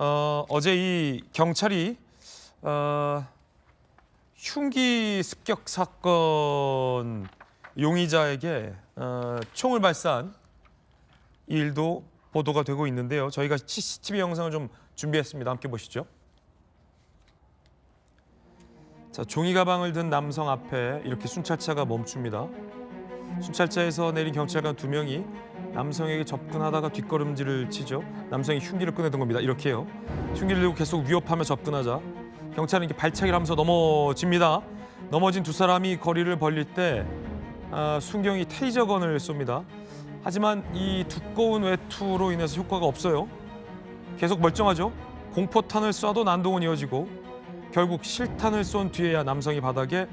어제 이 경찰이 흉기 습격 사건 용의자에게 총을 발사한 이 일도 보도가 되고 있는데요. 저희가 CCTV 영상을 좀 준비했습니다. 함께 보시죠. 자, 종이 가방을 든 남성 앞에 이렇게 순찰차가 멈춥니다. 순찰차에서 내린 경찰관 2명이 남성에게 접근하다가 뒷걸음질을 치죠. 남성이 흉기를 꺼내던 겁니다. 이렇게요. 흉기를 들고 계속 위협하며 접근하자 경찰은 이렇게 발차기를 하면서 넘어집니다. 넘어진 두 사람이 거리를 벌릴 때 순경이 테이저건을 쏩니다. 하지만 이 두꺼운 외투로 인해서 효과가 없어요. 계속 멀쩡하죠. 공포탄을 쏴도 난동은 이어지고 결국 실탄을 쏜 뒤에야 남성이 바닥에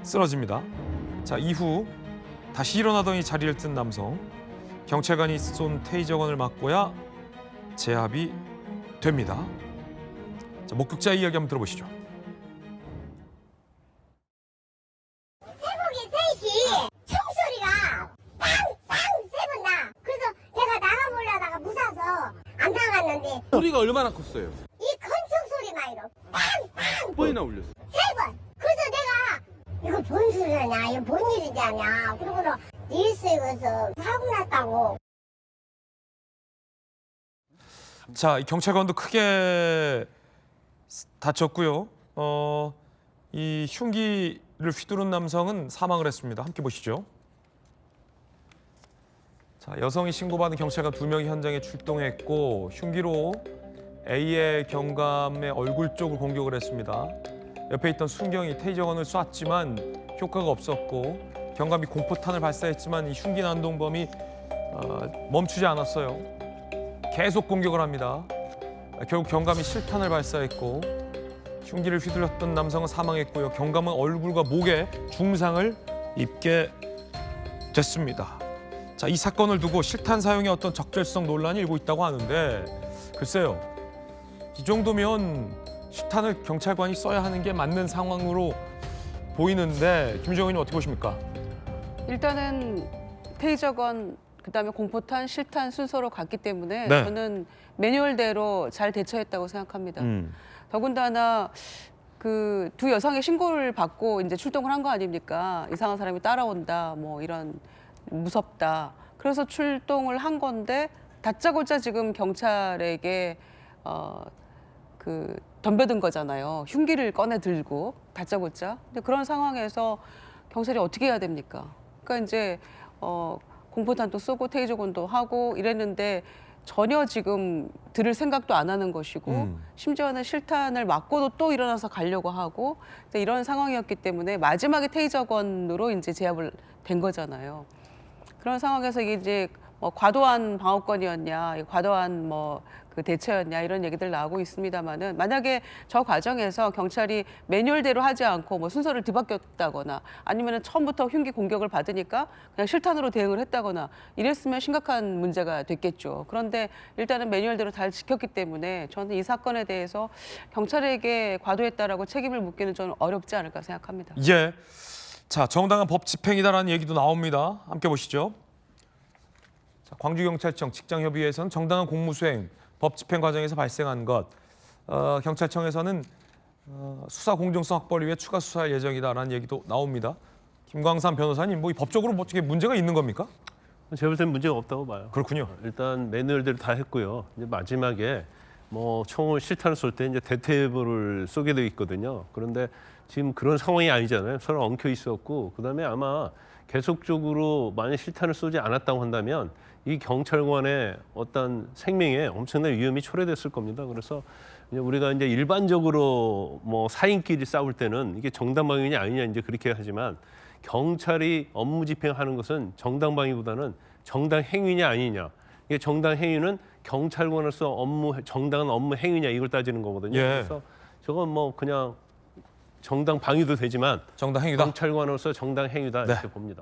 쓰러집니다. 자, 이후 다시 일어나더니 자리를 뜬 남성. 경찰관이 쏜 테이저건을 맞고야 제압이 됩니다. 자, 목격자 이야기 한번 들어보시죠. 새벽에 3시 총소리가 빵빵 세 번 나. 그래서 내가 나가보려다가 무서워서 안 나갔는데 소리가 얼마나 컸어요? 이 건축 소리만 이렇게 빵빵 몇 번이나 울렸어? 3번. 그래서 내가 이거 뭔 소리냐, 이거 뭔 일이지 않냐. 그러고는 뉴스에서 사고 났다고. 자, 이 경찰관도 크게 다쳤고요. 이 흉기를 휘두른 남성은 사망을 했습니다. 함께 보시죠. 자, 여성이 신고받은 경찰관 2명이 현장에 출동했고 흉기로 A의 경감의 얼굴 쪽을 공격을 했습니다. 옆에 있던 순경이 테이저건을 쐈지만 효과가 없었고 경감이 공포탄을 발사했지만 이 흉기 난동범이 멈추지 않았어요. 계속 공격을 합니다. 결국 경감이 실탄을 발사했고 흉기를 휘둘렀던 남성은 사망했고요. 경감은 얼굴과 목에 중상을 입게 됐습니다. 자, 이 사건을 두고 실탄 사용의 어떤 적절성 논란이 일고 있다고 하는데 글쎄요. 이 정도면 실탄을 경찰관이 써야 하는 게 맞는 상황으로 보이는데 김정은님 어떻게 보십니까? 일단은 테이저건 그다음에 공포탄, 실탄 순서로 갔기 때문에 네. 저는 매뉴얼대로 잘 대처했다고 생각합니다. 더군다나 그 두 여성의 신고를 받고 이제 출동을 한 거 아닙니까? 이상한 사람이 따라온다, 뭐 이런 무섭다. 그래서 출동을 한 건데 다짜고짜 지금 경찰에게 덤벼든 거잖아요. 흉기를 꺼내 들고 다짜고짜. 근데 그런 상황에서 경찰이 어떻게 해야 됩니까? 그러니까 이제 공포탄도 쏘고 테이저건도 하고 이랬는데 전혀 지금 들을 생각도 안 하는 것이고 심지어는 실탄을 맞고도 또 일어나서 가려고 하고 이런 상황이었기 때문에 마지막에 테이저건으로 이제 제압을 된 거잖아요. 그런 상황에서 이게 이제 뭐 과도한 방어권이었냐, 과도한 뭐 그 대처였냐 이런 얘기들 나오고 있습니다만은 만약에 저 과정에서 경찰이 매뉴얼대로 하지 않고 뭐 순서를 뒤바뀌었다거나 아니면은 처음부터 흉기 공격을 받으니까 그냥 실탄으로 대응을 했다거나 이랬으면 심각한 문제가 됐겠죠. 그런데 일단은 매뉴얼대로 잘 지켰기 때문에 저는 이 사건에 대해서 경찰에게 과도했다라고 책임을 묻기는 좀 어렵지 않을까 생각합니다. 예. 자, 정당한 법 집행이다라는 얘기도 나옵니다. 함께 보시죠. 자, 광주경찰청 직장협의회에서는 정당한 공무수행, 법 집행 과정에서 발생한 것, 경찰청에서는 수사 공정성 확보를 위해 추가 수사할 예정이다라는 얘기도 나옵니다. 김광삼 변호사님, 뭐 이 법적으로 뭐 어떻게 문제가 있는 겁니까? 제가 볼 때는 문제가 없다고 봐요. 그렇군요. 일단 매뉴얼대로 다 했고요. 이제 마지막에 뭐 총을 실탄을 쏠 때 이제 대퇴부를 쏘게 돼 있거든요. 그런데 지금 그런 상황이 아니잖아요. 서로 엉켜 있었고 그다음에 아마 계속적으로 만약 실탄을 쏘지 않았다고 한다면 이 경찰관의 어떤 생명에 엄청난 위험이 초래됐을 겁니다. 그래서 이제 우리가 이제 일반적으로 뭐 사인끼리 싸울 때는 이게 정당방위냐 아니냐 이제 그렇게 하지만 경찰이 업무 집행하는 것은 정당방위보다는 정당 행위냐 아니냐. 이게 정당 행위는 경찰관으로서 정당한 업무 행위냐 이걸 따지는 거거든요. 예. 그래서 저건 뭐 그냥 정당 방위도 되지만 정당 행위다. 경찰관으로서 정당 행위다 네. 이렇게 봅니다.